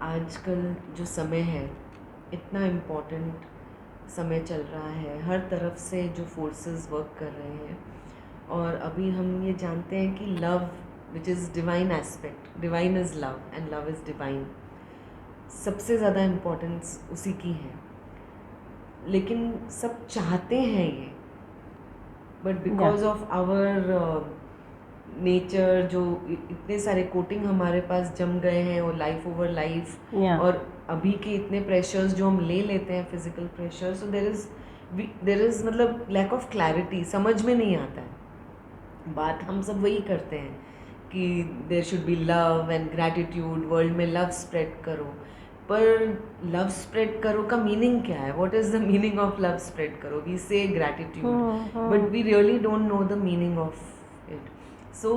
आजकल जो समय है इतना इम्पोर्टेंट समय चल रहा है, हर तरफ से जो फोर्सेस वर्क कर रहे हैं। और अभी हम ये जानते हैं कि love which is divine aspect, divine is love and love is divine, सबसे ज़्यादा इम्पोर्टेंस उसी की है। लेकिन सब चाहते हैं ये, but because of our nature जो इतने सारे कोटिंग हमारे पास जम गए हैं, और लाइफ ओवर लाइफ, और अभी के इतने प्रेशर्स जो हम ले लेते हैं, physical pressure, so there is मतलब लैक ऑफ क्लैरिटी, समझ में नहीं आता है। बात हम सब वही करते हैं कि there should be love and gratitude, world में लव स्प्रेड करो। पर लव स्प्रेड करो का मीनिंग क्या है? What is the meaning of love spread करो? We say gratitude, but we really don't know the meaning of it. So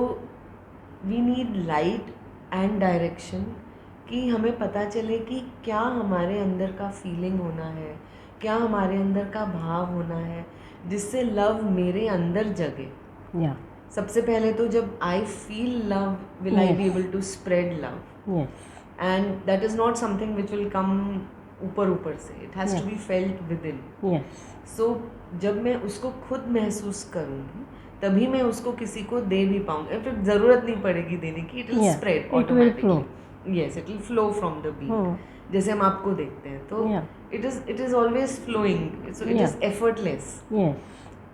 we need light and direction, कि हमें पता चले कि क्या हमारे अंदर का फीलिंग होना है, क्या हमारे अंदर का भाव होना है, जिससे लव मेरे अंदर जगे। सबसे पहले तो जब I feel love, will I be able to spread love, and that is not something which will come ऊपर ऊपर से, it has to be felt within. So जब मैं उसको खुद महसूस करूँगी तभी मैं उसको किसी को दे भी पाऊँगी। फिर ज़रूरत नहीं पड़ेगी देने की, it will spread automatically. Yes, it will flow from the being. जैसे हम आपको देखते हैं तो it is always flowing, so it is effortless.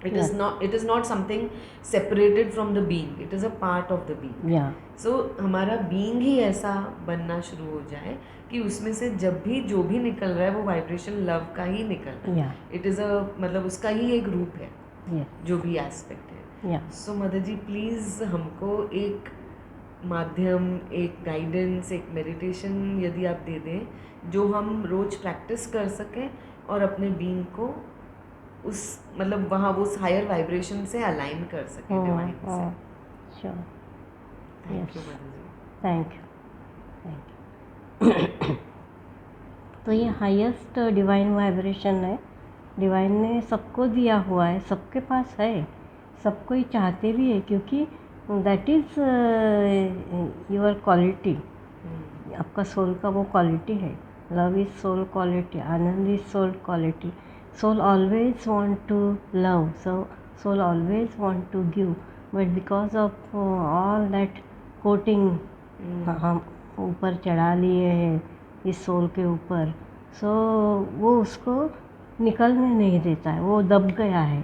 It is not something separated from the being, it is a part of the being. So हमारा being ही ऐसा बनना शुरू हो जाए कि उसमें से जब भी जो भी निकल रहा है वो वाइब्रेशन लव का ही निकल रहा है। इट इज़ अ मतलब उसका ही एक रूप है, जो भी एस्पेक्ट है। सो मदर जी प्लीज़ हमको एक माध्यम, एक गाइडेंस, एक मेडिटेशन यदि आप दे दें जो हम रोज़ प्रैक्टिस कर सकें और अपने बीइंग को उस मतलब वहाँ वो हायर वाइब्रेशन से अलाइन कर सके डिवाइन से। Sure, thank you mother ji. Thank you. तो ये हाईएस्ट डिवाइन वाइब्रेशन है, डिवाइन ने सबको दिया हुआ है, सबके पास है, सबको ही चाहते भी है, क्योंकि दैट इज़ योर क्वालिटी, आपका सोल का वो क्वालिटी है। लव इज़ सोल क्वालिटी, आनंद is soul quality. Soul always want to love, so soul always want to give, but because of all that coating हम ऊपर चढ़ा लिए हैं इस सोल के ऊपर, सो वो उसको निकलने नहीं देता है, वो दब गया है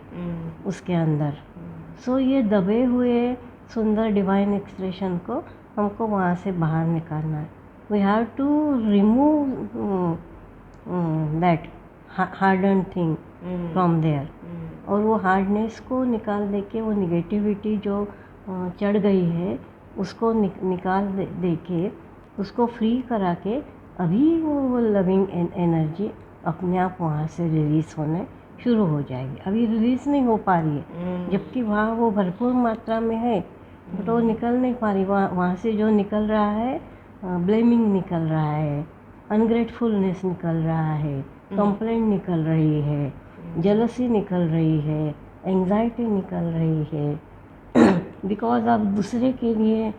उसके अंदर। सो ये दबे हुए सुंदर डिवाइन एक्सप्रेशन को हमको वहाँ से बाहर निकालना है। We have to remove that harden thing from there, और वो हार्डनेस को निकाल दे के, वो निगेटिविटी जो चढ़ गई है उसको निकाल दे के, उसको फ्री करा के, अभी वो लविंग एनर्जी अपने आप वहाँ से रिलीज़ होने शुरू हो जाएगी। अभी रिलीज़ नहीं हो पा रही है, जबकि वहाँ वो भरपूर मात्रा में है, बट वो निकल नहीं पा रही। वहाँ से जो निकल रहा है, ब्लेमिंग निकल रहा है, अनग्रेटफुलनेस निकल रहा है, कंप्लेंट निकल रही है, जेलसी निकल रही है, एंग्जाइटी निकल रही है। बिकॉज ऑफ दूसरे के लिए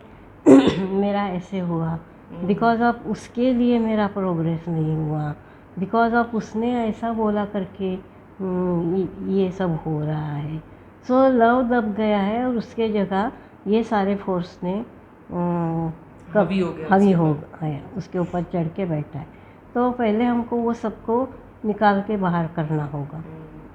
मेरा ऐसे हुआ, बिकॉज ऑफ उसके लिए मेरा प्रोग्रेस नहीं हुआ, बिकॉज ऑफ उसने ऐसा बोला करके ये सब हो रहा है। सो लव दब गया है और उसके जगह ये सारे फोर्स ने हावी हो गया, उसके ऊपर चढ़ के बैठा है। तो पहले हमको वो सबको निकाल के बाहर करना होगा,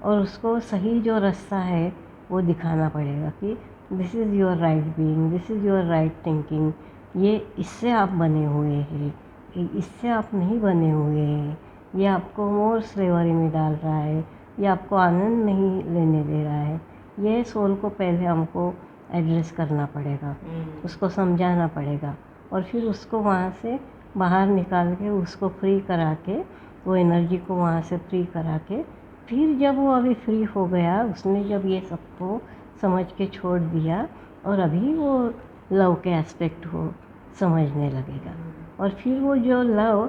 और उसको सही जो रास्ता है वो दिखाना पड़ेगा कि this is your right being, this is your right thinking, ये इससे आप बने हुए हैं, इससे आप नहीं बने हुए हैं, ये आपको मोर स्लेवरी में डाल रहा है, ये आपको आनंद नहीं लेने दे रहा है। ये सोल को पहले हमको एड्रेस करना पड़ेगा, उसको समझाना पड़ेगा, और फिर उसको वहाँ से बाहर निकाल के, उसको फ्री करा के, वो एनर्जी को वहाँ से फ्री करा के, फिर जब वो अभी फ्री हो गया, उसने जब ये सबको समझ के छोड़ दिया, और अभी वो लव के एस्पेक्ट को समझने लगेगा। और फिर वो जो लव,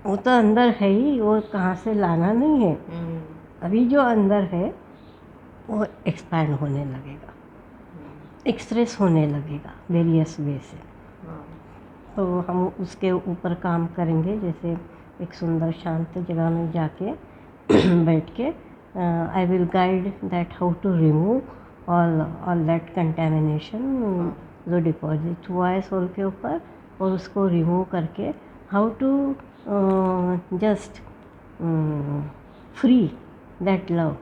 वो तो अंदर है ही, वो कहाँ से लाना नहीं है। अभी जो अंदर है वो एक्सपैंड होने लगेगा, एक्सप्रेस होने लगेगा वेरियस वे से। तो हम उसके ऊपर काम करेंगे, जैसे एक सुंदर शांत जगह में जाके बैठ के I will guide that how to remove all that contamination जो डिपॉजिट हुआ है सोल के ऊपर, और उसको रिमूव करके how to just free that love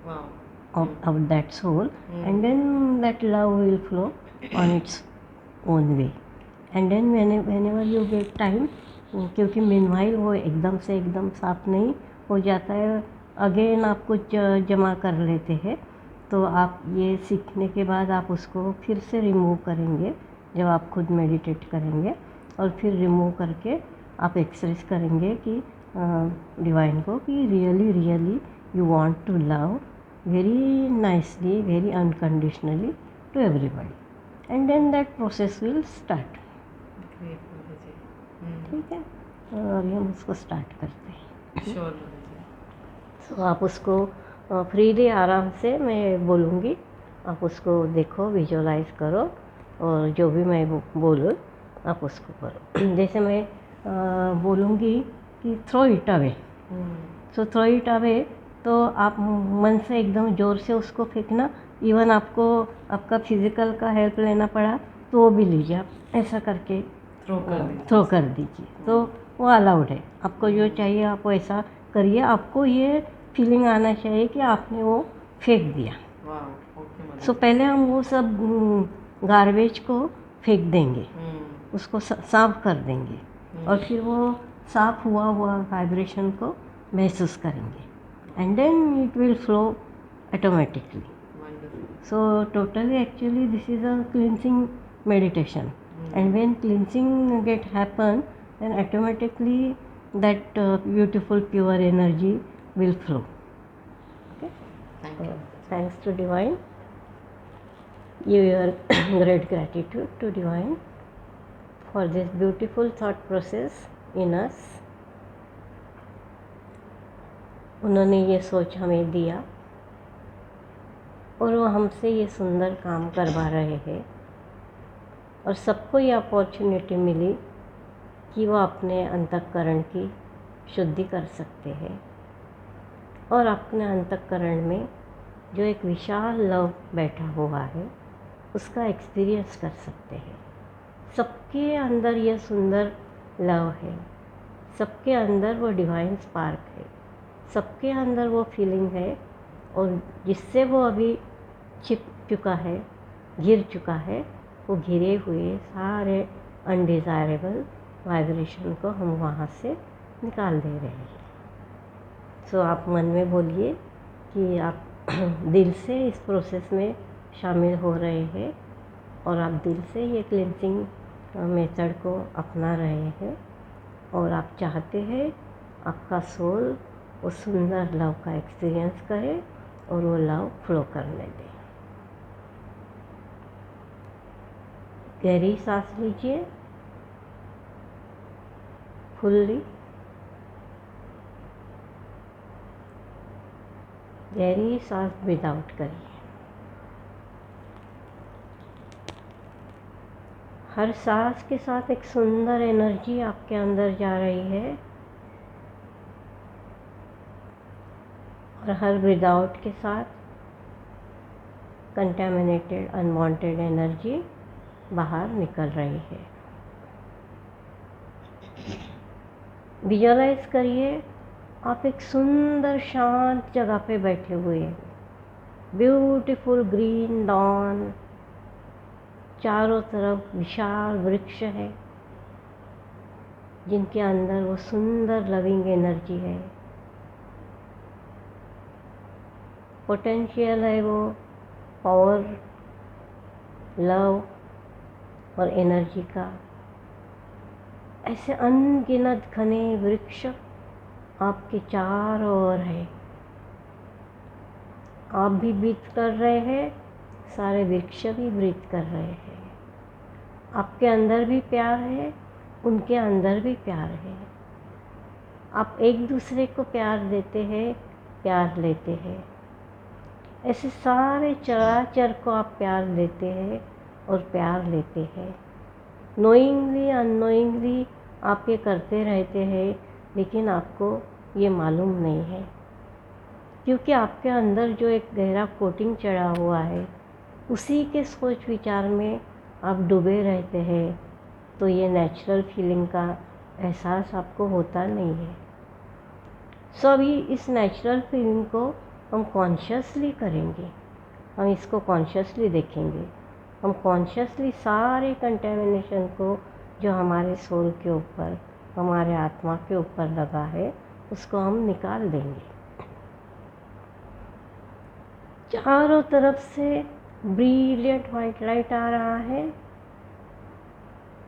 Wow. of that soul, and then that love will flow on its own way. And then whenever you get time, क्योंकि meanwhile वो एकदम साफ नहीं हो जाता है, अगेन आप कुछ जमा कर लेते हैं, तो आप ये सीखने के बाद आप उसको फिर से रिमूव करेंगे जब आप खुद मेडिटेट करेंगे, और फिर रिमूव करके आप एक्सप्रेस करेंगे कि डिवाइन को कि really you want to love very nicely, very unconditionally to everybody, and then that process will start. Great, Mataji. ठीक है, अभी हम उसको स्टार्ट करते हैं। Sure, Mataji. तो आप उसको फ्रीली आराम से मैं बोलूँगी, आप उसको देखो, विजुअलाइज करो, और जो भी मैं बोलूँ आप उसको करो। जैसे मैं बोलूँगी कि throw it away, so throw it away, तो आप मन से एकदम ज़ोर से उसको फेंकना, इवन आपको आपका फिज़िकल का हेल्प लेना पड़ा तो वो भी लीजिए, आप ऐसा करके थ्रो कर दीजिए, तो वो अलाउड है। आपको जो चाहिए आप वैसा करिए, आपको ये फीलिंग आना चाहिए कि आपने वो फेंक दिया। सो पहले हम वो सब गार्बेज को फेंक देंगे, उसको साफ कर देंगे, और फिर वो साफ हुआ वाइब्रेशन को महसूस करेंगे, and then it will flow automatically. Wonderful. So totally actually this is a cleansing meditation, and when cleansing get happen, then automatically that beautiful pure energy will flow. Okay, Thank you. thanks to divine, your great gratitude to divine for this beautiful thought process in us. उन्होंने ये सोच हमें दिया, और वो हमसे ये सुंदर काम करवा रहे हैं, और सबको ये अपॉर्चुनिटी मिली कि वो अपने अंतःकरण की शुद्धि कर सकते हैं, और अपने अंतःकरण में जो एक विशाल लव बैठा हुआ है उसका एक्सपीरियंस कर सकते हैं। सबके अंदर ये सुंदर लव है, सबके अंदर वो डिवाइन स्पार्क है, सबके अंदर वो फीलिंग है, और जिससे वो अभी छिप चुका है, घिर चुका है, वो घिरे हुए सारे अनडिज़ायरेबल वाइब्रेशन को हम वहाँ से निकाल दे रहे हैं। सो आप मन में बोलिए कि आप दिल से इस प्रोसेस में शामिल हो रहे हैं, और आप दिल से ये क्लिनजिंग मेथड को अपना रहे हैं, और आप चाहते हैं आपका सोल वो सुंदर लव का एक्सपीरियंस करे और वो लव फ्लो करने दे। गहरी सांस लीजिए, फुल्ली, गहरी सांस ब्रीथ आउट करिए। हर सांस के साथ एक सुंदर एनर्जी आपके अंदर जा रही है, और हर ब्रीथ आउट के साथ कंटेमिनेटेड अनवांटेड एनर्जी बाहर निकल रही है। विजुअलाइज करिए आप एक सुंदर शांत जगह पे बैठे हुए हैं, ब्यूटीफुल ग्रीन लॉन, चारों तरफ विशाल वृक्ष है जिनके अंदर वो सुंदर लविंग एनर्जी है, पोटेंशियल है वो पावर, लव और एनर्जी का। ऐसे अनगिनत घने वृक्ष आपके चारों ओर है, आप भी ब्रीथ कर रहे हैं, सारे वृक्ष भी ब्रीथ कर रहे हैं। आपके अंदर भी प्यार है, उनके अंदर भी प्यार है, आप एक दूसरे को प्यार देते हैं, प्यार लेते हैं। ऐसे सारे चराचर को आप प्यार देते हैं और प्यार लेते हैं, नोइंगली अननोइंगली आप ये करते रहते हैं, लेकिन आपको ये मालूम नहीं है, क्योंकि आपके अंदर जो एक गहरा कोटिंग चढ़ा हुआ है उसी के सोच विचार में आप डूबे रहते हैं। तो ये नेचुरल फीलिंग का एहसास आपको होता नहीं है। सो अभी इस नेचुरल फीलिंग को हम कॉन्शियसली करेंगे, हम इसको कॉन्शियसली देखेंगे। हम कॉन्शियसली सारे कंटेमिनेशन को जो हमारे सोल के ऊपर, हमारे आत्मा के ऊपर लगा है, उसको हम निकाल देंगे। चारों तरफ से ब्रिलियंट वाइट लाइट आ रहा है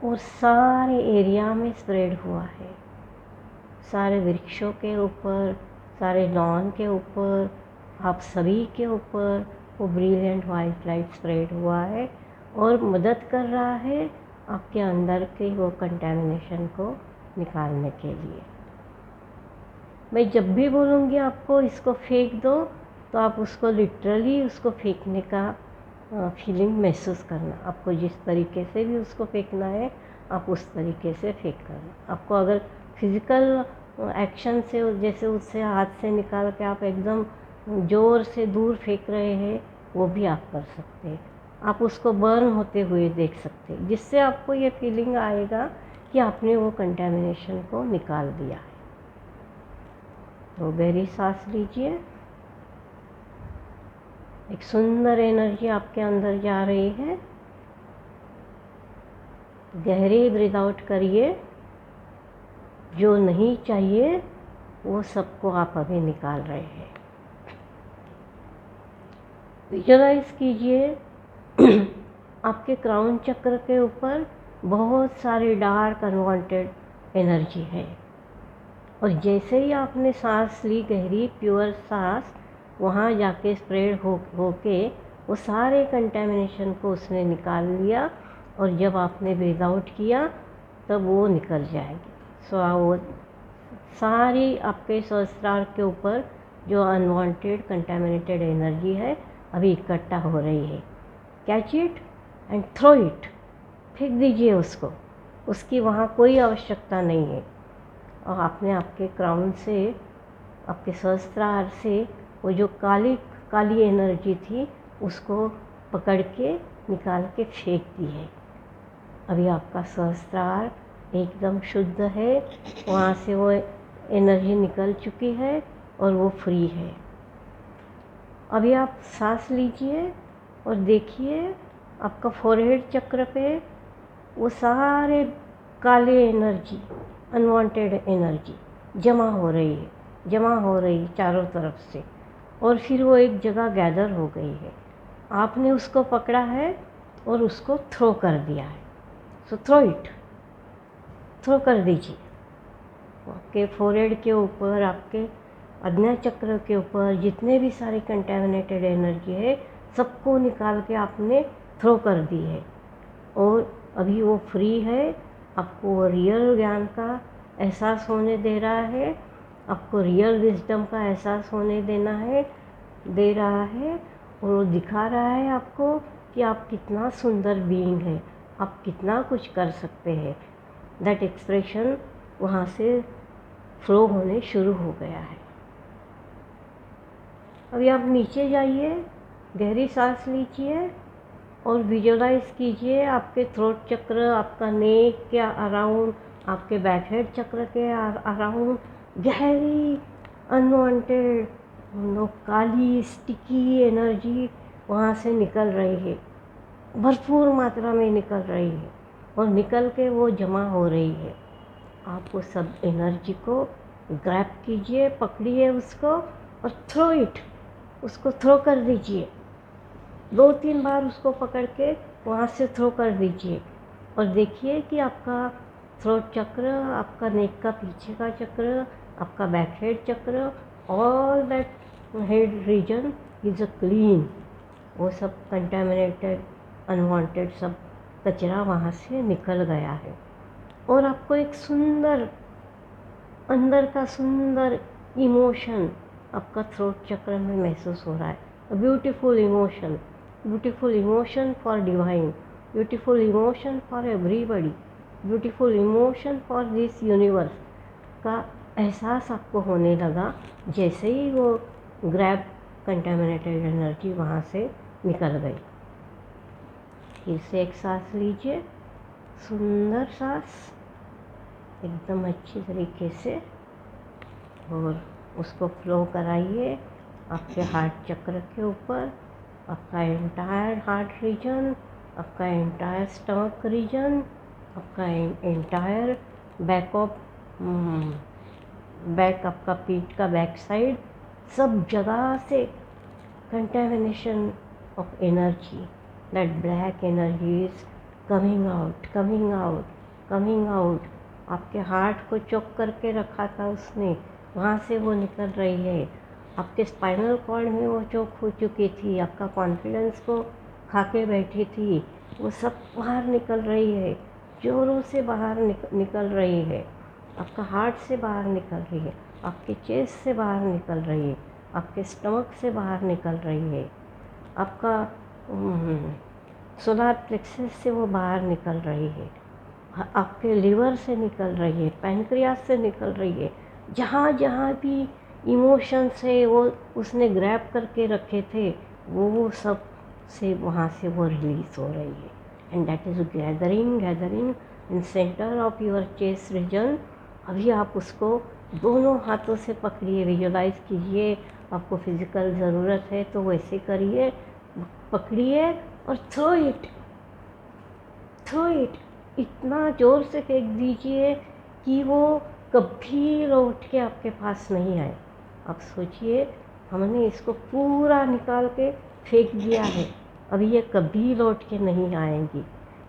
और सारे एरिया में स्प्रेड हुआ है, सारे वृक्षों के ऊपर, सारे लॉन के ऊपर, आप सभी के ऊपर वो ब्रिलियंट वाइट लाइट स्प्रेड हुआ है और मदद कर रहा है आपके अंदर के वो कंटेमिनेशन को निकालने के लिए। मैं जब भी बोलूँगी आपको इसको फेंक दो, तो आप उसको लिटरली उसको फेंकने का फीलिंग महसूस करना। आपको जिस तरीके से भी उसको फेंकना है, आप उस तरीके से फेंक करना। आपको अगर फिज़िकल एक्शन से, जैसे उससे हाथ से निकाल के आप एकदम ज़ोर से दूर फेंक रहे हैं, वो भी आप कर सकते हैं। आप उसको बर्न होते हुए देख सकते हैं, जिससे आपको ये फीलिंग आएगा कि आपने वो कंटेमिनेशन को निकाल दिया है। तो गहरी सांस लीजिए। एक सुंदर एनर्जी आपके अंदर जा रही है। गहरे ब्रीथ आउट करिए। जो नहीं चाहिए वो सबको आप अभी निकाल रहे हैं। विजुअलाइज कीजिए आपके क्राउन चक्र के ऊपर बहुत सारी डार्क अनवांटेड एनर्जी है, और जैसे ही आपने सांस ली, गहरी प्योर सांस, वहाँ जाके स्प्रेड होके वो सारे कंटेमिनेशन को उसने निकाल लिया, और जब आपने ब्रीथ आउट किया तब वो निकल जाएगी। सो वो सारी आपके सहस्त्रार के ऊपर जो अनवांटेड कंटेमिनेटेड एनर्जी है अभी इकट्ठा हो रही है। Catch it and throw it, फेंक दीजिए उसको, उसकी वहाँ कोई आवश्यकता नहीं है। और आपने आपके क्राउन से, आपके सहस्त्रार से वो जो काली काली एनर्जी थी उसको पकड़ के निकाल के फेंक दी है। अभी आपका सहस्त्रार एकदम शुद्ध है, वहाँ से वो एनर्जी निकल चुकी है और वो फ्री है। अभी आप सांस लीजिए और देखिए आपका फोरहेड चक्र पे वो सारे काले एनर्जी, अनवांटेड एनर्जी जमा हो रही चारों तरफ से, और फिर वो एक जगह गैदर हो गई है। आपने उसको पकड़ा है और उसको थ्रो कर दिया है। सो थ्रो इट, थ्रो कर दीजिए। आपके फोरहेड के ऊपर, आपके आज्ञा चक्र के ऊपर जितने भी सारी कंटेमिनेटेड एनर्जी है, सबको निकाल के आपने थ्रो कर दी है, और अभी वो फ्री है। आपको वो रियल ज्ञान का एहसास होने दे रहा है, आपको रियल विजडम का एहसास होने दे रहा है, और वो दिखा रहा है आपको कि आप कितना सुंदर बीइंग है, आप कितना कुछ कर सकते हैं। दैट एक्सप्रेशन वहाँ से फ्लो होने शुरू हो गया है। अभी आप नीचे जाइए, गहरी सांस लीजिए और विजुअलाइज कीजिए आपके थ्रोट चक्र, आपका नेक के अराउंड, आपके बैक हेड चक्र के अराउंड गहरी अनवांटेड काली स्टिकी एनर्जी वहाँ से निकल रही है, भरपूर मात्रा में निकल रही है, और निकल के वो जमा हो रही है। आप वो सब एनर्जी को ग्रैब कीजिए, पकड़िए उसको और थ्रो इट, उसको थ्रो कर दीजिए। 2-3 बार उसको पकड़ के वहाँ से थ्रो कर दीजिए, और देखिए कि आपका थ्रोट चक्र, आपका नेक का पीछे का चक्र, आपका बैक हेड चक्र, all that head region is a clean. वो सब कंटेमिनेटेड, अनवांटेड सब कचरा वहाँ से निकल गया है, और आपको एक सुंदर अंदर का सुंदर इमोशन आपका थ्रोट चक्र में महसूस हो रहा है। Beautiful emotion for divine, beautiful emotion for everybody, beautiful emotion for this universe का एहसास आपको होने लगा जैसे ही वो ग्रैब कंटेमिनेटेड एनर्जी वहाँ से निकल गई। फिर से एक सांस लीजिए, सुंदर सांस, एकदम अच्छी तरीके से, और उसको फ्लो कराइए आपके हार्ट चक्र के ऊपर, आपका एंटायर हार्ट रीजन, आपका एंटायर स्टमक रीजन, आपका एंटायर बैक ऑफ बैक, आपका पीठ का बैक साइड, सब जगह से contamination of energy, that black energy is coming out, coming out, coming out. आपके हार्ट को चोक करके रखा था उसने, वहाँ से वो निकल रही है। आपके स्पाइनल कॉर्ड में वो चोक हो चुकी थी, आपका कॉन्फिडेंस को खा के बैठी थी, वो सब बाहर निकल रही है, जोरों से बाहर निकल रही है। आपका हार्ट से बाहर निकल रही है, आपके चेस्ट से बाहर निकल रही है, आपके स्टमक से बाहर निकल रही है, आपका सोलर प्लेक्सस से वो बाहर निकल रही है, आपके लिवर से निकल रही है, पैनक्रियास से निकल रही है। जहाँ जहाँ भी इमोशंस है वो उसने ग्रैब करके रखे थे, वो सब से वहाँ से वो रिलीज़ हो रही है। And that is gathering gathering in centre of your chest region. अभी आप उसको दोनों हाथों से पकड़िए, विजुलाइज कीजिए। आपको फिज़िकल ज़रूरत है तो वैसे करिए, पकड़िए और थ्रो इट, थ्रो इट, इतना ज़ोर से फेंक दीजिए कि वो कभी लौट के आपके पास नहीं आए। आप सोचिए, हमने इसको पूरा निकाल के फेंक दिया है, अभी ये कभी लौट के नहीं आएंगी।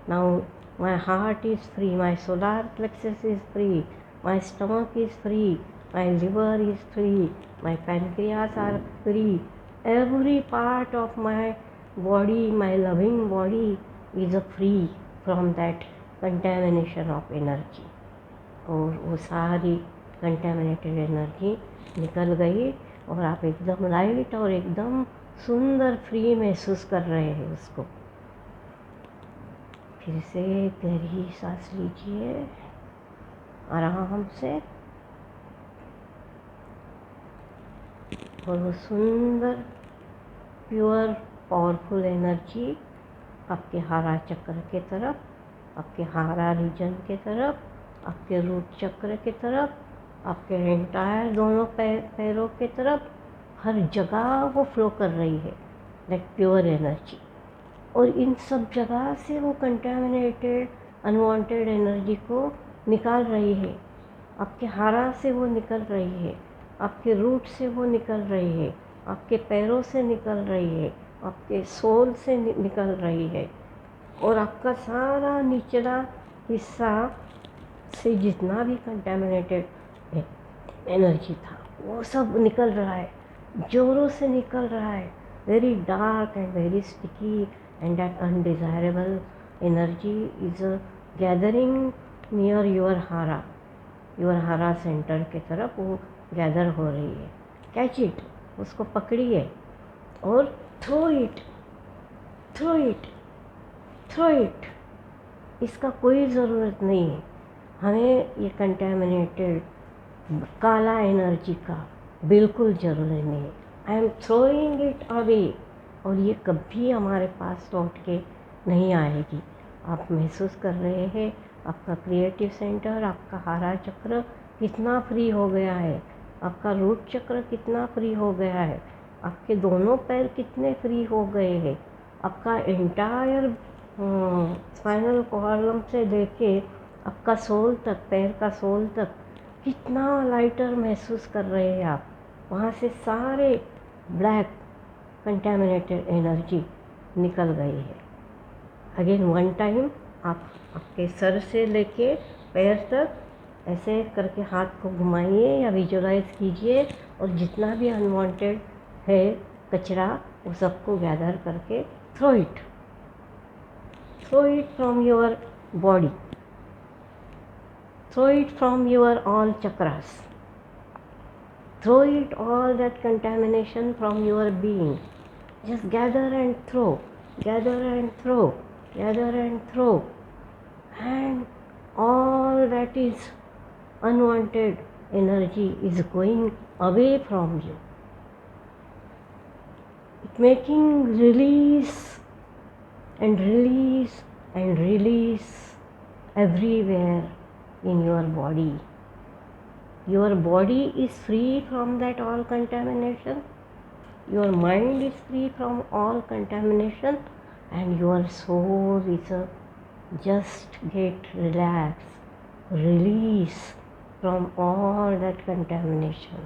Now my heart is free, my solar plexus is free, my stomach is free, my liver is free, my pancreas are free, every part of my body, my loving body is free from that contamination of energy। और वो सारी contaminated energy निकल गई और आप एकदम light और एकदम सुंदर फ्री महसूस कर रहे हैं उसको। फिर से गहरी सांस लीजिए आराम से, और वो सुंदर प्योर पावरफुल एनर्जी आपके हारा चक्र के तरफ, आपके हारा रीजन के तरफ, आपके रूट चक्र के तरफ, आपके एंटायर दोनों पैरों के तरफ, हर जगह वो फ्लो कर रही है, दैट प्योर एनर्जी। और इन सब जगह से वो कंटेमिनेटेड अनवांटेड एनर्जी को निकाल रही है। आपके हारा से वो निकल रही है, आपके रूट से वो निकल रही है, आपके पैरों से निकल रही है, आपके सोल से निकल रही है, और आपका सारा निचला हिस्सा से जितना भी कंटेमिनेटेड एनर्जी था वो सब निकल रहा है, जोरों से निकल रहा है। Very dark and very sticky and that undesirable energy is gathering near your हारा सेंटर के तरफ वो गैदर हो रही है। कैच इट, उसको पकड़िए और throw it, throw it, throw it. इसका कोई ज़रूरत नहीं है हमें, ये कंटेमिनेटेड काला एनर्जी का बिल्कुल ज़रूरत नहीं है। I am throwing it away, और ये कभी हमारे पास लौट के नहीं आएगी। आप महसूस कर रहे हैं आपका क्रिएटिव सेंटर, आपका हारा चक्र कितना फ्री हो गया है, आपका रूट चक्र कितना फ्री हो गया है, आपके दोनों पैर कितने फ्री हो गए हैं, आपका एंटायर स्पाइनल कॉलम से लेके आपका सोल तक, पैर का सोल तक कितना लाइटर महसूस कर रहे हैं आप। वहाँ से सारे ब्लैक कंटेमिनेटेड एनर्जी निकल गई है। अगेन वन टाइम आप आपके सर से लेके पैर तक ऐसे करके हाथ को घुमाइए या विजुलाइज कीजिए, और जितना भी अनवांटेड है कचरा वो सबको गैदर करके throw it from your body, throw it from your all chakras, throw it all that contamination from your being, just gather and throw, gather and throw, gather and throw, and all that is unwanted energy is going away from you. It making release and release and release everywhere in your body. Your body is free from that all contamination. Your mind is free from all contamination, and your soul is just get relaxed, release from all that contamination.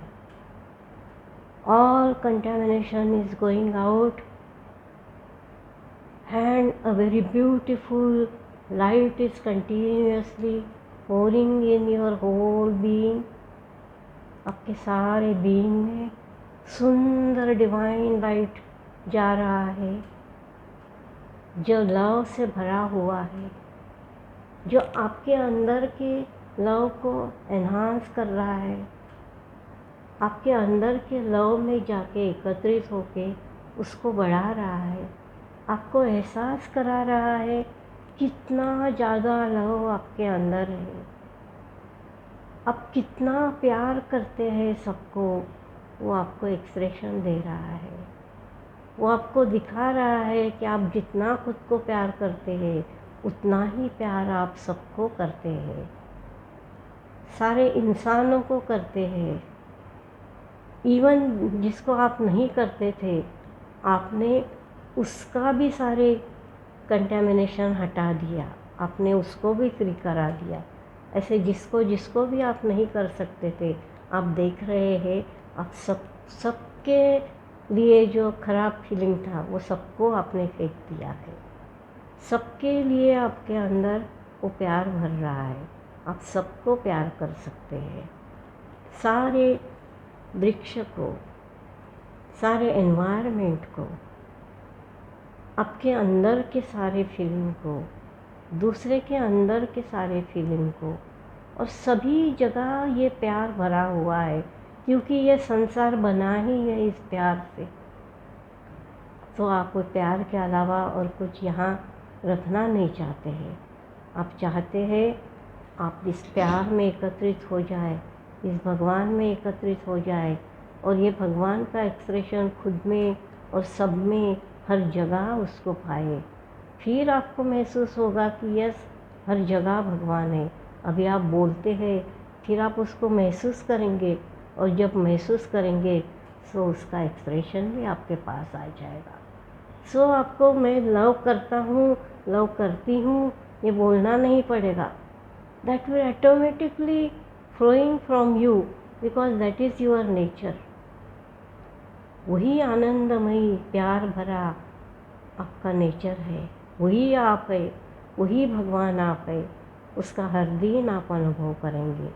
All contamination is going out, and a very beautiful light is continuously pouring in your whole being. आपके सारे being में सुंदर divine light जा रहा है, जो love से भरा हुआ है, जो आपके अंदर के लव को एनहांस कर रहा है, आपके अंदर के लव में जाके एकत्रित होके उसको बढ़ा रहा है, आपको एहसास करा रहा है कितना ज़्यादा लव आपके अंदर है, आप कितना प्यार करते हैं सबको, वो आपको एक्सप्रेशन दे रहा है। वो आपको दिखा रहा है कि आप जितना खुद को प्यार करते हैं उतना ही प्यार आप सबको करते हैं, सारे इंसानों को करते हैं। इवन जिसको आप नहीं करते थे, आपने उसका भी सारे कंटेमिनेशन हटा दिया, आपने उसको भी फ्री करा दिया। ऐसे जिसको जिसको भी आप नहीं कर सकते थे, आप देख रहे हैं, आप सबके लिए जो ख़राब फीलिंग था वो सबको आपने फेंक दिया है। सबके लिए आपके अंदर वो प्यार भर रहा है, आप सबको प्यार कर सकते हैं। सारे वृक्ष को, सारे एनवायरनमेंट को, आपके अंदर के सारे फीलिंग को, दूसरे के अंदर के सारे फीलिंग को, और सभी जगह ये प्यार भरा हुआ है, क्योंकि ये संसार बना ही है इस प्यार से। तो आप प्यार के अलावा और कुछ यहाँ रखना नहीं चाहते हैं। आप चाहते हैं आप इस प्यार में एकत्रित हो जाए, इस भगवान में एकत्रित हो जाए, और ये भगवान का एक्सप्रेशन खुद में और सब में हर जगह उसको पाए। फिर आपको महसूस होगा कि यस, हर जगह भगवान है। अभी आप बोलते हैं, फिर आप उसको महसूस करेंगे, और जब महसूस करेंगे तो उसका एक्सप्रेशन भी आपके पास आ जाएगा। सो आपको मैं लव करता हूँ, लव करती हूँ, ये बोलना नहीं पड़ेगा। That will automatically flowing from you, because that is your nature. वही आनंदमयी प्यार भरा आपका नेचर है, वही आप है, वही भगवान आप है। उसका हर दिन आप अनुभव करेंगे,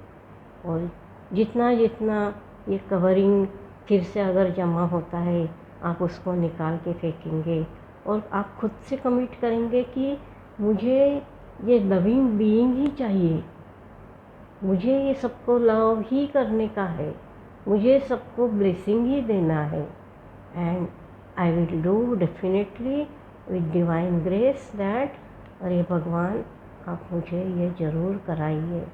और जितना जितना ये कवरिंग फिर से अगर जमा होता है, आप उसको निकाल के फेंकेंगे, और आप खुद से कमिट करेंगे कि मुझे ये लविंग बीइंग ही चाहिए, मुझे ये सबको लव ही करने का है, मुझे सबको ब्लेसिंग ही देना है। And I will do definitely with divine grace that, अरे भगवान आप मुझे ये ज़रूर कराइए,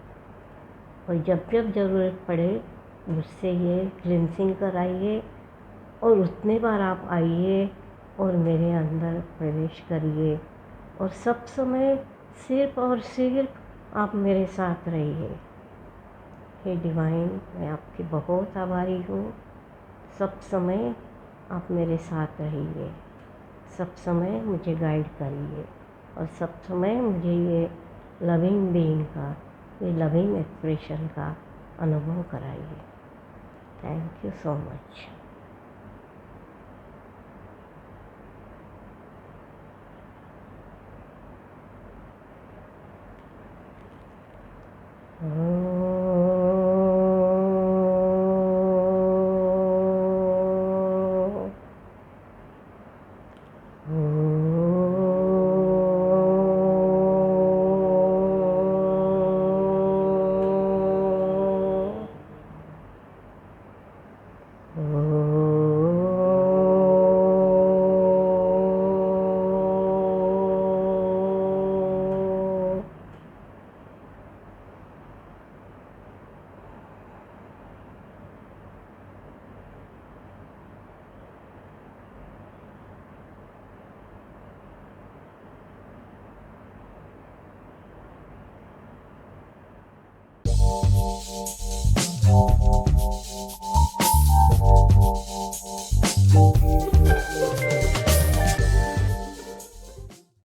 और जब जब ज़रूरत पड़े मुझसे ये क्लिनसिंग कराइए, और उतने बार आप आइए और मेरे अंदर प्रवेश करिए, और सब समय सिर्फ और सिर्फ आप मेरे साथ रहिए। हे डिवाइन, मैं आपकी बहुत आभारी हूँ। सब समय आप मेरे साथ रहिए, सब समय मुझे गाइड करिए, और सब समय मुझे ये लविंग बीइंग का, ये लविंग एक्सप्रेशन का अनुभव कराइए। Thank you so much. Oh.